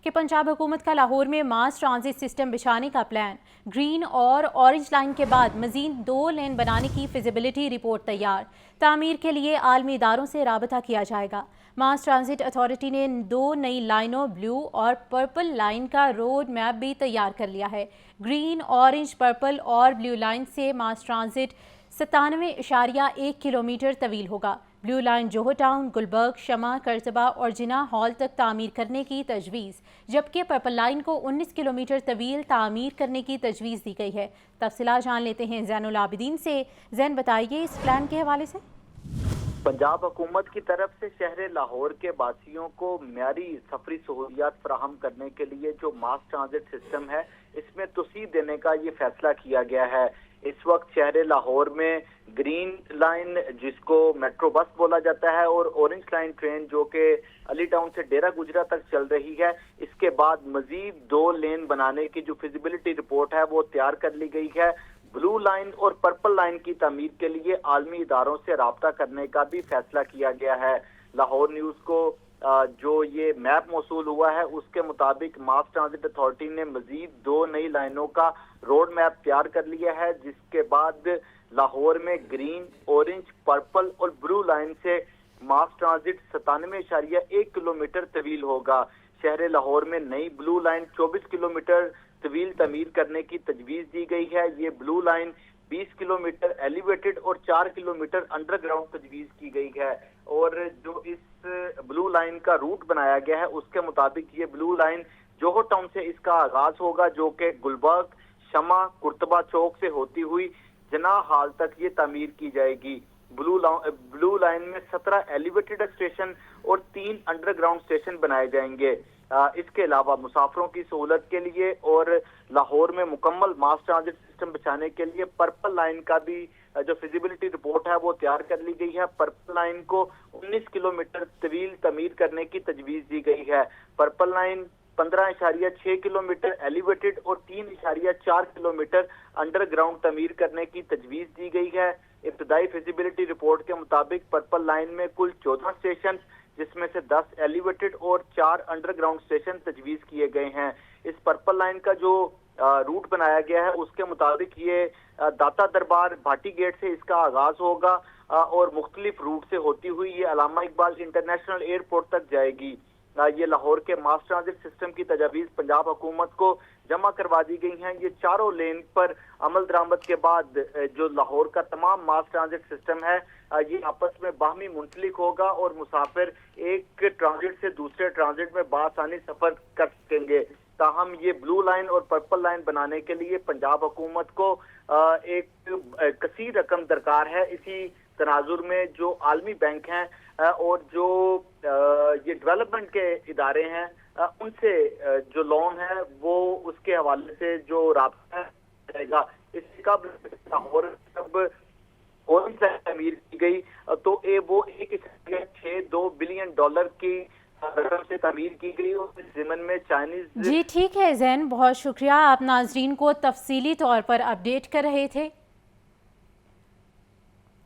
کہ پنجاب حکومت کا لاہور میں ماس ٹرانزٹ سسٹم بچھانے کا پلان۔ گرین اور اورنج لائن کے بعد مزید 2 لین بنانے کی فیزیبلٹی رپورٹ تیار۔ تعمیر کے لیے عالمی اداروں سے رابطہ کیا جائے گا۔ ماس ٹرانزٹ اتھارٹی نے 2 نئی لائنوں بلیو اور پرپل لائن کا روڈ میپ بھی تیار کر لیا ہے۔ گرین، اورنج، پرپل اور بلیو لائن سے ماس ٹرانزٹ 97.1 کلومیٹر طویل ہوگا۔ بلیو لائن جوہر ٹاؤن، گلبرگ، شمع، کرتبہ اور جناح ہال تک تعمیر کرنے کی تجویز، جبکہ پرپل لائن کو 19 کلومیٹر طویل تعمیر کرنے کی تجویز دی گئی ہے۔ تفصیلات جان لیتے ہیں زین العابدین سے۔ زین، بتائیے اس پلان کے حوالے سے۔ پنجاب حکومت کی طرف سے شہر لاہور کے باسیوں کو معیاری سفری سہولیات فراہم کرنے کے لیے جو ماس ٹرانزٹ سسٹم ہے اس میں توسیع دینے کا یہ فیصلہ کیا گیا ہے۔ اس وقت شہر لاہور میں گرین لائن جس کو میٹرو بس بولا جاتا ہے اور اورنج لائن ٹرین جو کہ علی ٹاؤن سے ڈیرہ گجرا تک چل رہی ہے، اس کے بعد مزید 2 لین بنانے کی جو فیزیبلٹی رپورٹ ہے وہ تیار کر لی گئی ہے۔ بلو لائن اور پرپل لائن کی تعمیر کے لیے عالمی اداروں سے رابطہ کرنے کا بھی فیصلہ کیا گیا ہے۔ لاہور نیوز کو جو یہ میپ موصول ہوا ہے اس کے مطابق ماس ٹرانزٹ اتھارٹی نے مزید 2 نئی لائنوں کا روڈ میپ تیار کر لیا ہے، جس کے بعد لاہور میں گرین، اورنج، پرپل اور بلو لائن سے ماس ٹرانزٹ 97.1 کلومیٹر طویل ہوگا۔ شہر لاہور میں نئی بلو لائن 24 کلومیٹر طویل تعمیر کرنے کی تجویز دی گئی ہے۔ یہ بلو لائن 20 کلومیٹر ایلیویٹڈ اور 4 کلومیٹر انڈر گراؤنڈ تجویز کی گئی ہے، اور جو اس بلو لائن کا روٹ بنایا گیا ہے اس کے مطابق یہ بلو لائن جوہر ٹاؤن سے اس کا آغاز ہوگا، جو کہ گلبرگ، شمع، کرتبہ چوک سے ہوتی ہوئی جناح ہال تک یہ تعمیر کی جائے گی۔ بلو لائن میں 17 ایلیویٹڈ اسٹیشن اور 3 انڈر گراؤنڈ اسٹیشن بنائے جائیں گے۔ اس کے علاوہ مسافروں کی سہولت کے لیے اور لاہور میں مکمل ماس ٹرانزٹ سسٹم بچھانے کے لیے پرپل لائن کا بھی جو فیزیبلٹی رپورٹ ہے وہ تیار کر لی گئی ہے۔ پرپل لائن کو 19 کلومیٹر طویل تعمیر کرنے کی تجویز دی گئی ہے۔ پرپل لائن 15.6 کلومیٹر ایلیویٹڈ اور 3.4 کلومیٹر انڈر گراؤنڈ تعمیر کرنے کی تجویز دی گئی ہے۔ ابتدائی فیزیبلٹی رپورٹ کے مطابق پرپل لائن میں کل 14 اسٹیشن، جس میں سے 10 ایلیویٹڈ اور 4 انڈر گراؤنڈ اسٹیشن تجویز کیے گئے ہیں۔ اس پرپل لائن کا جو روٹ بنایا گیا ہے اس کے مطابق یہ داتا دربار بھاٹی گیٹ سے اس کا آغاز ہوگا اور مختلف روٹ سے ہوتی ہوئی یہ علامہ اقبال انٹرنیشنل ایئرپورٹ تک جائے گی۔ یہ لاہور کے ماس ٹرانزٹ سسٹم کی تجاویز پنجاب حکومت کو جمع کروا دی گئی ہیں۔ یہ چاروں لین پر عمل درآمد کے بعد جو لاہور کا تمام ماس ٹرانزٹ سسٹم ہے یہ آپس میں باہمی منسلک ہوگا اور مسافر ایک ٹرانزٹ سے دوسرے ٹرانزٹ میں بآسانی سفر کر سکیں گے۔ تاہم یہ بلو لائن اور پرپل لائن بنانے کے لیے پنجاب حکومت کو ایک کثیر رقم درکار ہے۔ اسی تناظر میں جو عالمی بینک ہیں اور جو یہ ڈیولپمنٹ کے ادارے ہیں ان سے جو لون ہے وہ اس کے حوالے سے جو رابطہ رہے گا۔ اس کا اور تعمیر کی گئی تو وہ 1.62 بلین ڈالر کی رقم سے تعمیر کی گئی اور اس ضمن میں چائنیز۔ جی ٹھیک ہے زین، بہت شکریہ، آپ ناظرین کو تفصیلی طور پر اپڈیٹ کر رہے تھے۔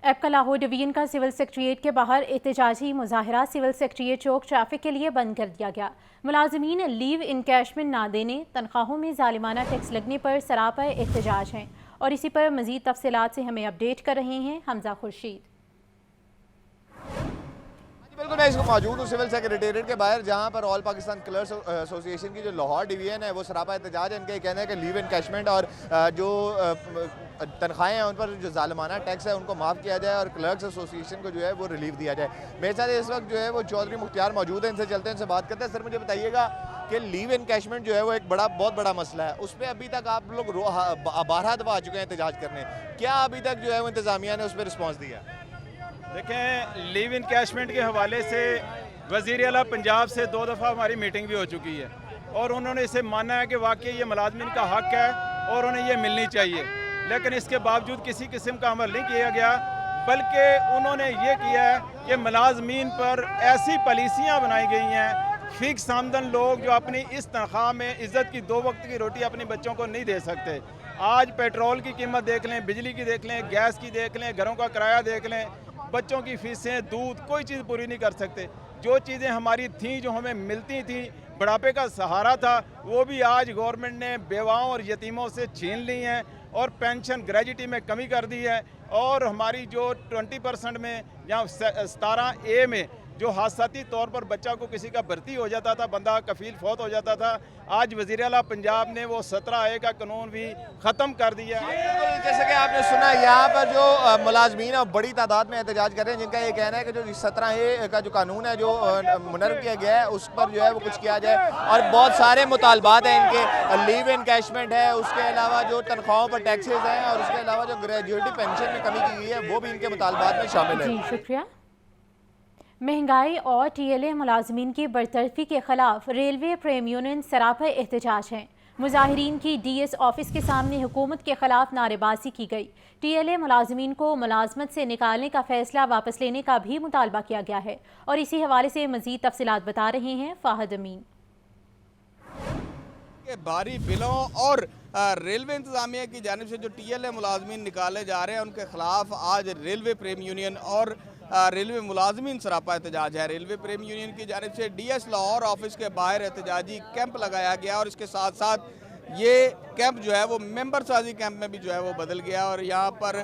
ایپکا لاہور ڈویژن کا سول سیکریٹریٹ کے باہر احتجاجی مظاہرہ سول سیکریٹریٹ چوک ٹریفک کے لیے بند کر دیا گیا۔ ملازمین لیو انکیشمنٹ نہ دینے، تنخواہوں میں ظالمانہ ٹیکس لگنے پر سراپا احتجاج ہیں، اور اسی پر مزید تفصیلات سے ہمیں اپڈیٹ کر رہے ہیں حمزہ خورشید۔ بالکل، میں اس کو موجود ہوں سول سیکریٹریٹ کے باہر، جہاں پر آل پاکستان کلرکس ایسوسی ایشن کی جو لاہور ڈویژن ہے وہ سراپا احتجاج ہے۔ ان کا یہ کہنا ہے کہ لیو انکیشمنٹ اور جو تنخواہیں ہیں ان پر جو ظالمانہ ٹیکس ہے ان کو معاف کیا جائے اور کلرکس ایسوسی ایشن کو جو ہے وہ ریلیف دیا جائے۔ میرے ساتھ اس وقت جو ہے وہ چودھری مختار موجود ہیں، ان سے چلتے ہیں، ان سے بات کرتے ہیں۔ سر مجھے بتائیے گا کہ لیو انکیشمنٹ جو ہے وہ ایک بہت بڑا مسئلہ ہے، اس پہ ابھی تک آپ لوگ 12 دفعہ آ چکے ہیں احتجاج کرنے، کیا ابھی تک جو ہے وہ انتظامیہ نے اس پہ رسپانس دیا؟ دیکھیں، لیو انکیشمنٹ کے حوالے سے وزیر اعلیٰ پنجاب سے 2 دفعہ ہماری میٹنگ بھی ہو چکی ہے اور انہوں نے اسے مانا ہے کہ واقعی یہ ملازمین کا حق ہے اور انہیں یہ ملنی چاہیے، لیکن اس کے باوجود کسی قسم کا عمل نہیں کیا گیا، بلکہ انہوں نے یہ کیا ہے کہ ملازمین پر ایسی پالیسیاں بنائی گئی ہیں، فکس آمدن لوگ جو اپنی اس تنخواہ میں عزت کی 2 وقت کی روٹی اپنی بچوں کو نہیں دے سکتے۔ آج پیٹرول کی قیمت دیکھ لیں، بجلی کی دیکھ لیں، گیس کی دیکھ لیں، گھروں کا کرایہ دیکھ لیں، بچوں کی فیسیں، دودھ، کوئی چیز پوری نہیں کر سکتے۔ جو چیزیں ہماری تھیں، جو ہمیں ملتی تھیں، बुढ़ापे का सहारा था, वो भी आज गवर्नमेंट ने बेवाओं और यतीमों से छीन ली हैं और पेंशन ग्रेजुटी में कमी कर दी है। और हमारी जो 20% में या 17A में जो हादसाती तौर पर बच्चा को किसी का भर्ती हो जाता था, बंदा कफील फौत हो जाता था, आज वज़ीर आला पंजाब ने वो 17A का कानून भी ख़त्म कर दिया है। जैसे कि आपने सुना, यहाँ पर जो मुलाजमीन और बड़ी तादाद में एहतजाज कर रहे हैं, जिनका ये कहना है कि जो 17A का जो कानून है जो मुनर्रब किया गया है उस पर जो है वो कुछ किया जाए। और बहुत सारे मुतालबात हैं इनके, लीव इनकैशमेंट है, उसके अलावा जो तनख्वाहों पर टैक्सेस हैं और उसके अलावा जो ग्रेजुएटी पेंशन में कमी की गई है वो भी इनके मुतालबात में शामिल है। जी शुक्रिया। महंगाई और TLA मुलाजमीन की बरतरफी के खिलाफ रेलवे प्रेम यूनियन सरापा एहतजाज हैं। मुजाहिरीन की DS ऑफिस के सामने हुकूमत के खिलाफ नारेबाजी की गई। TLA मुलाजमीन को मुलाजमत से निकालने का फैसला वापस लेने का भी मुतालबा किया गया है। और इसी हवाले से मजीद तफसीलात बता रहे हैं फाहद अमीन। भारी बिलों और रेलवे इंतजामिया की जानिब से जो TLA मुलाजमीन निकाले जा रहे हैं उनके खिलाफ आज रेलवे प्रेम यूनियन और रेलवे मुलाजमीन सरापा एहतजाज है। रेलवे प्रेम यूनियन की जानिब से DS लाहौर ऑफिस के बाहर एहतजाजी कैंप लगाया गया और इसके साथ साथ ये कैंप जो है वो मेंबर साजी कैंप में भी जो है वो बदल गया और यहाँ पर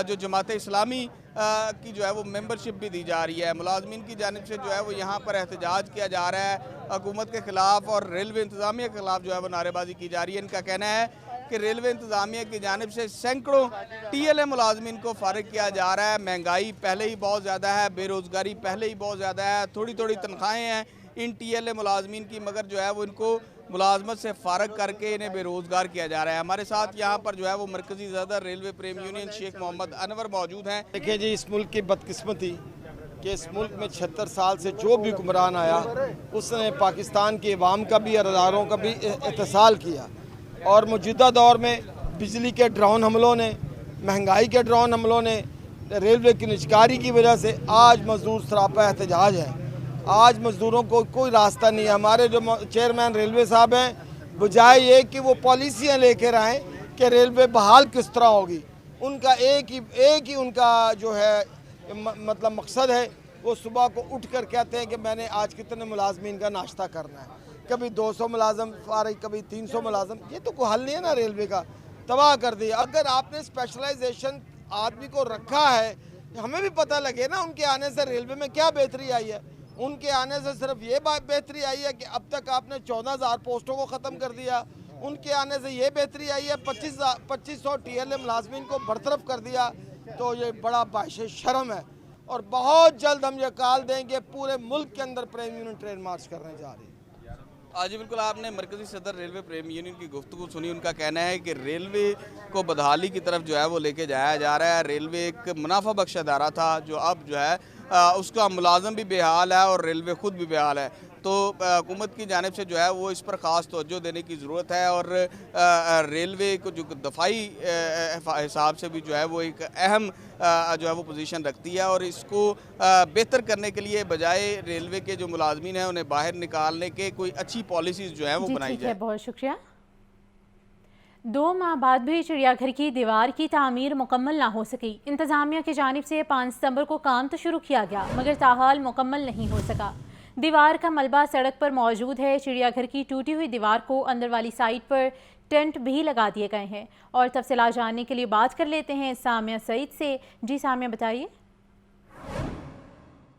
जो जमात इस्लामी की जो है वो मेंबरशिप भी दी जा रही है। मुलाजमीन की जानिब से जो है वो यहाँ पर एहतजाज किया जा रहा है हुकूमत के ख़िलाफ़ और रेलवे इंतज़ामिया के ख़िलाफ़ जो है वो नारेबाजी की जा रही है। इनका कहना है कि रेलवे इंतज़ामिया की जानिब से सैकड़ों TLA मुलाजमीन को फारिग किया जा रहा है। महंगाई पहले ही बहुत ज़्यादा है, बेरोज़गारी पहले ही बहुत ज़्यादा है, थोड़ी थोड़ी तनख्वाहें हैं इन TLA मुलाजमीन की, मगर जो है वो इनको मुलाजमत से फारग करके इन्हें बेरोज़गार किया जा रहा है। हमारे साथ यहाँ पर जो है वो मरकज़ी सदर रेलवे प्रेम यूनियन शेख मोहम्मद अनवर मौजूद हैं। देखिए जी, इस मुल्क की बदकिस्मती कि इस मुल्क में 76 साल से जो भी हुक्मरान आया उसने पाकिस्तान के अवाम का भी और अदारों का भी इत्तिसाल किया और मौजूदा दौर में बिजली के ड्रोन हमलों ने, महंगाई के ड्रोन हमलों ने, रेलवे की निजकारी की वजह से आज मजदूर सरापा एहतजाज है। आज मजदूरों को कोई रास्ता नहीं है। हमारे जो चेयरमैन रेलवे साहब हैं, बजाय ये कि वो पॉलिसियाँ लेकर आएँ कि रेलवे बहाल किस तरह होगी, उनका एक ही उनका जो है मतलब मकसद है। वो सुबह को उठ कर कहते हैं कि मैंने आज कितने मुलाजमीन का नाश्ता करना है, कभी 200 मुलाजम फारिग, कभी 300 मुलाजम। ये तो कोई हल नहीं है ना, रेलवे का तबाह कर दिया। अगर आपने स्पेशलाइजेशन आदमी को रखा है, हमें भी पता लगे ना उनके आने से रेलवे में क्या बेहतरी आई है। उनके आने से सिर्फ ये बेहतरी आई है कि अब तक आपने 14,000 पोस्टों को ख़त्म कर दिया। उनके आने से ये बेहतरी आई है 2500 TLA मुलाजमीन को बरतरफ कर दिया। तो ये बड़ा बाइश शर्म है और बहुत जल्द हम ये कॉल देंगे, पूरे मुल्क के अंदर प्रेम यूनियन ट्रेन मार्च करने जा रही है। आज बिल्कुल आपने मरकज़ी सदर रेलवे प्रेम यूनियन की गुफ्तगू सुनी। उनका कहना है कि रेलवे को बदहाली की तरफ जो है वो लेके जाया जा रहा है। रेलवे एक मुनाफा बख्श अदारा था जो अब जो है उसका मुलाजम भी बेहाल है और रेलवे ख़ुद भी बेहाल है। तो हुकूमत की जानिब से जो है वो इस पर ख़ास तवज्जो देने की ज़रूरत है और रेलवे को जो दफ़ाई हिसाब से भी जो है वो एक अहम जो है वो पोजीशन रखती है और इसको बेहतर करने के लिए बजाय रेलवे के जो मुलाजमीन हैं उन्हें बाहर निकालने के कोई अच्छी पॉलिसीज़ जो है वो बनाई जाए। बहुत शुक्रिया। 2 माह बाद भी चिड़ियाघर की दीवार की तामीर मुकम्मल ना हो सकी। इंतज़ामिया की जानिब से 5 सितंबर को काम तो शुरू किया गया मगर ताहाल मुकम्मल नहीं हो सका। दीवार का मलबा सड़क पर मौजूद है। चिड़ियाघर की टूटी हुई दीवार को अंदर वाली साइड पर टेंट भी लगा दिए गए हैं। और तफसीलात जानने के लिए बात कर लेते हैं सामिया सईद से। जी सामिया, बताइए।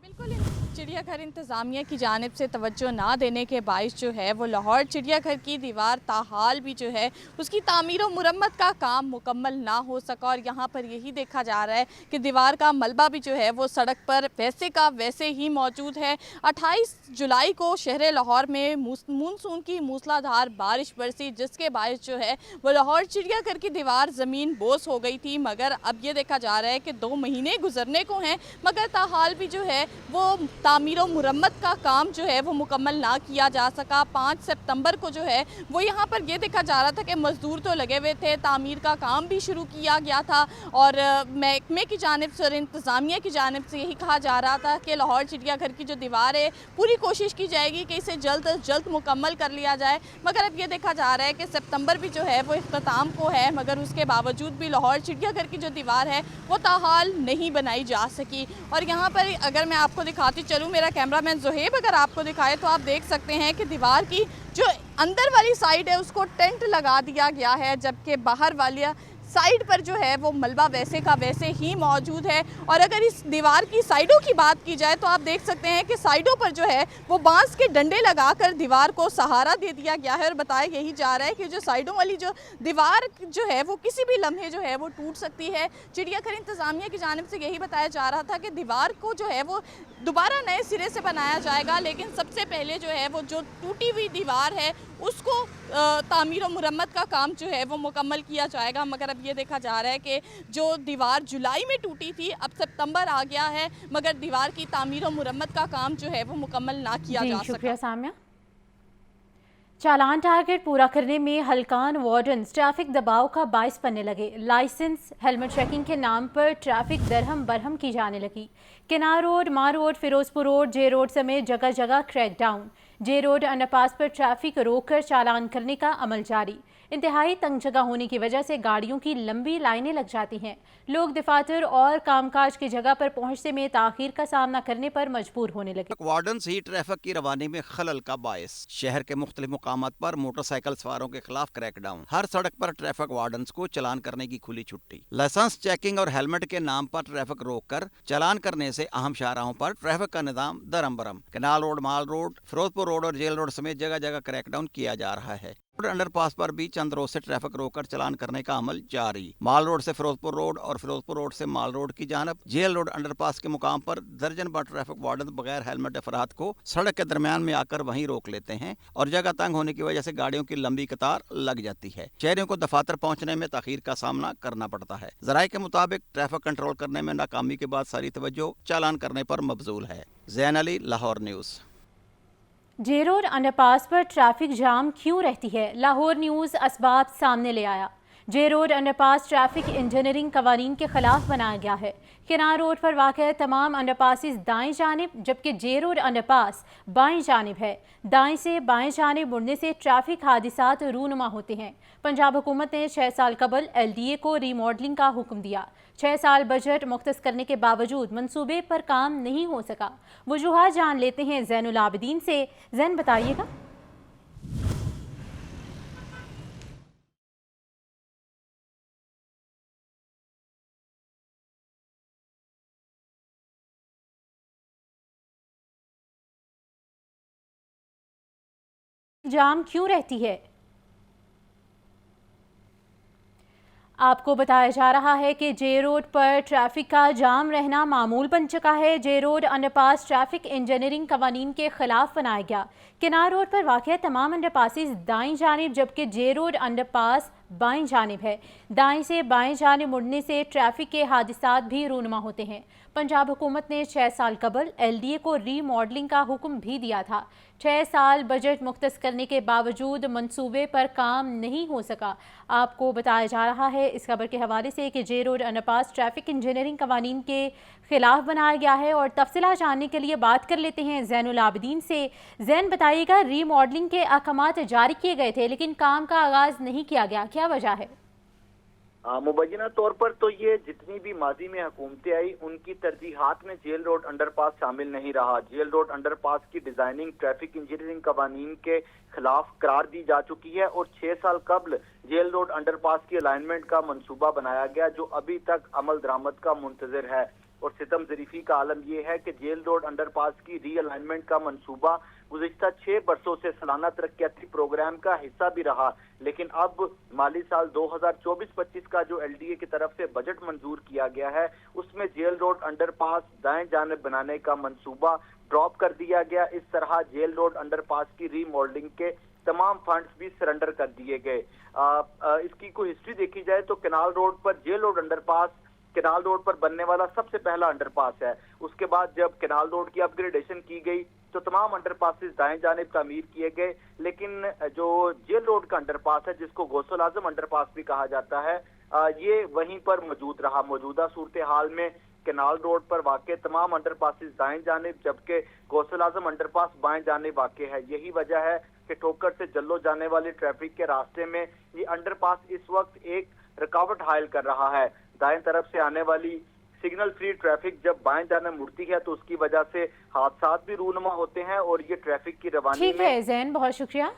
बिल्कुल, चिड़ियाघर इंतज़ामिया की जानिब से तवज्जो ना देने के बाइस जो है वो लाहौर चिड़ियाघर की दीवार ताहाल भी जो है उसकी तामीर और मुरम्मत का काम मुकम्मल ना हो सका। और यहाँ पर यही देखा जा रहा है कि दीवार का मलबा भी जो है वो सड़क पर वैसे का वैसे ही मौजूद है। 28 जुलाई को शहर लाहौर में मानसून की मूसलाधार बारिश बरसी जिसके बाइस जो है वो लाहौर चिड़ियाघर की दीवार ज़मीन बोस हो गई थी। मगर अब ये देखा जा रहा है कि 2 महीने गुजरने को हैं मगर ताहाल भी जो है वो तामीर और मुरम्मत का काम जो है वो मुकम्मल ना किया जा सका। 5 सितंबर को जो है वो यहाँ पर ये देखा जा रहा था कि मज़दूर तो लगे हुए थे, तामीर का काम भी शुरू किया गया था और महकमे की जानिब से और इंतज़ामिया की जानिब से यही कहा जा रहा था कि लाहौर चिड़ियाघर की जो दीवार है पूरी कोशिश की जाएगी कि इसे जल्द अज जल्द मुकम्मल कर लिया जाए। मगर अब ये देखा जा रहा है कि सितंबर भी जो है वो इख्तिताम को है मगर उसके बावजूद भी लाहौर चिड़ियाघर की जो दीवार है वो ताहाल नहीं बनाई जा सकी। और यहाँ पर अगर मैं आपको दिखाती चलूँ, मेरा कैमरामैन ज़ुहैब अगर आपको दिखाए तो आप देख सकते हैं कि दीवार की जो अंदर वाली साइड है उसको टेंट लगा दिया गया है, जबकि बाहर वाली साइड पर जो है वो मलबा वैसे का वैसे ही मौजूद है। और अगर इस दीवार की साइडों की बात की जाए तो आप देख सकते हैं कि साइडों पर जो है वो बांस के डंडे लगाकर दीवार को सहारा दे दिया गया है। और बताया यही जा रहा है कि जो साइडों वाली जो दीवार जो है वो किसी भी लम्हे जो है वो टूट सकती है। चिड़ियाघर इंतज़ामिया की जानिब से यही बताया जा रहा था कि दीवार को जो है वो दोबारा नए सिरे से बनाया जाएगा, लेकिन सबसे पहले जो है वो जो टूटी हुई दीवार है उसको तामीर और मुरम्मत का काम जो है वो मुकम्मल किया जाएगा। मगर अब ये देखा जा रहा है कि जो दीवार जुलाई में टूटी थी अब सितंबर आ गया है, मगर दीवार की तामीर और मुरम्मत का काम जो है वो मुकम्मल ना किया जा सका। शुक्रिया सामिया। चालान टारगेट पूरा करने में हल्कान वार्डन्स ट्रैफिक दबाव का बाइस बनने लगे। लाइसेंस हेलमेट चेकिंग के नाम पर ट्रैफिक दरहम बरहम की जाने लगी। किनार रोड, मार रोड, फिरोजपुर रोड, जे रोड समेत जगह जगह क्रैकडाउन। जे रोड अंडरपास पर ट्रैफिक रोककर चालान करने का अमल जारी। इंतहाई तंग जगह होने की वजह से गाड़ियों की लंबी लाइनें लग जाती हैं। लोग दफातर और कामकाज की जगह पर पहुंचने में ताखीर का सामना करने पर मजबूर होने लगे। वार्डन्स ही ट्रैफिक की रवानी में खलल का बायस। शहर के मुख्तलिफ मुकामात पर मोटरसाइकिल सवारों के खिलाफ क्रैकडाउन। हर सड़क पर ट्रैफिक वार्डन्स को चालान करने की खुली छुट्टी। लाइसेंस चेकिंग और हेलमेट के नाम पर ट्रैफिक रोककर चालान करने से अहम शाहराहों पर ट्रैफिक का निजाम दरम बरम। कैनाल रोड, माल रोड, फिरोजपुर रोड और जेल रोड समेत जगह जगह क्रैकडाउन किया जा रहा है। अंडरपास पर भी चंद रोज से ट्रैफिक रोककर चालान करने का अमल जारी। माल रोड से फिरोजपुर रोड और फिरोजपुर रोड से माल रोड की जानब जेल रोड अंडरपास के मुकाम पर दर्जन भर ट्रैफिक वार्डन बगैर हेलमेट अफराद को सड़क के दरमियान में आकर वहीं रोक लेते हैं और जगह तंग होने की वजह से गाड़ियों की लंबी कतार लग जाती है। शहरियों को दफातर पहुंचने में ताखीर का सामना करना पड़ता है। जराये के मुताबिक ट्रैफिक कंट्रोल करने में नाकामी के बाद सारी तवज्जो चालान करने पर मबजूल है। ज़ैन अली, लाहौर न्यूज़। जे रोड अंडरपास पर ट्रैफिक जाम क्यों रहती है? लाहौर न्यूज़ असबाब सामने ले आया। जे रोड अंडरपास ट्रैफिक इंजीनियरिंग कवानीन के खिलाफ बनाया गया है। किनार रोड पर वाक़ तमाम अंडरपासेस दाएं जानिब, जबकि जे रोड अंडरपास बाएं जानिब है। दाएं से बाएं जानिब मुड़ने से ट्रैफिक हादिसात रूनुमा होते हैं। पंजाब हुकूमत ने 6 साल कबल LDA को रीमॉडलिंग का हुक्म दिया। 6 साल बजट मुख्तस करने के बावजूद मंसूबे पर काम नहीं हो सका। वजूहात जान लेते हैं ज़ैनुल आबिदीन से। ज़ैन, बताइएगा। जाम क्यों रहती है? आपको बताया जा रहा है कि जे रोड पर ट्रैफिक का जाम रहना मामूल बन चुका है। जे रोड अंडरपास ट्रैफिक इंजीनियरिंग कवानीन के खिलाफ बनाया गया। किनार रोड पर वाक़ तमाम अंडरपासेस दाएं जानिब, जबकि जे रोड अंडरपास बाएं जानिब है। दाएं से बाएं जानिब मुड़ने से ट्रैफिक के हादिसात भी रूनुमा होते हैं। पंजाब हुकूमत ने 6 साल कबल LDA को रीमॉडलिंग का हुक्म भी दिया था। 6 साल बजट मुख्तस करने के बावजूद मंसूबे पर काम नहीं हो सका। आपको बताया जा रहा है इस खबर के हवाले से कि जे रोड अंडरपास ट्रैफिक इंजीनियरिंग कवानीन के खिलाफ बनाया गया है। और तफसीलात जानने के लिए बात कर लेते हैं ज़ैनुल आबिदीन से। ज़ैन, बताइएगा, रीमॉडलिंग के अहकामात जारी किए गए थे लेकिन काम का आगाज़ नहीं किया गया, क्या वजह है? मुबैना तौर पर तो ये जितनी भी माजी में हुकूमतें आई उनकी तरजीहात में जेल रोड अंडरपास शामिल नहीं रहा। जेल रोड अंडरपास की डिजाइनिंग ट्रैफिक इंजीनियरिंग कवानीन के खिलाफ करार दी जा चुकी है और 6 साल कबल जेल रोड अंडरपास की अलाइनमेंट का मंसूबा बनाया गया जो अभी तक अमल दरामद का मुंतजर है। और सितम ज़रीफ़ी का आलम यह है कि जेल रोड अंडरपास की री अलाइनमेंट का मंसूबा गुज़िश्ता 6 बरसों से सालाना तरक्याती प्रोग्राम का हिस्सा भी रहा, लेकिन अब माली साल 2024-25 का जो LDA की तरफ से बजट मंजूर किया गया है उसमें जेल रोड अंडरपास दाएं जानिब बनाने का मंसूबा ड्रॉप कर दिया गया। इस तरह जेल रोड अंडरपास की रीमॉडलिंग के तमाम फंड्स भी सरेंडर कर दिए गए। इसकी कोई हिस्ट्री देखी जाए तो कैनाल रोड पर jail road underpass canal road पर बनने वाला सबसे पहला अंडरपास है। उसके बाद जब कैनाल रोड की अपग्रेडेशन की गई तो तमाम अंडरपासेस दाएं जानिब तामीर किए गए, लेकिन जो जेल रोड का अंडरपास है जिसको गौसल आजम अंडरपास भी कहा जाता है ये वहीं पर मौजूद रहा। मौजूदा सूरत हाल में कैनाल रोड पर वाक़ तमाम अंडरपासेस दाएं जानिब जबकि गौसल आजम अंडरपास बाएं जानिब वाक़ है। यही वजह है कि ठोकर से जल्लो जाने वाले ट्रैफिक के रास्ते में ये अंडरपास इस वक्त एक रुकावट हायल कर रहा है। दाएं तरफ से आने वाली सिग्नल फ्री ट्रैफिक जब बाएं जाने मुड़ती है तो उसकी वजह से हादसात भी रूनुमा होते हैं और ये ट्रैफिक की रवानी ठीक है जैन, बहुत शुक्रिया।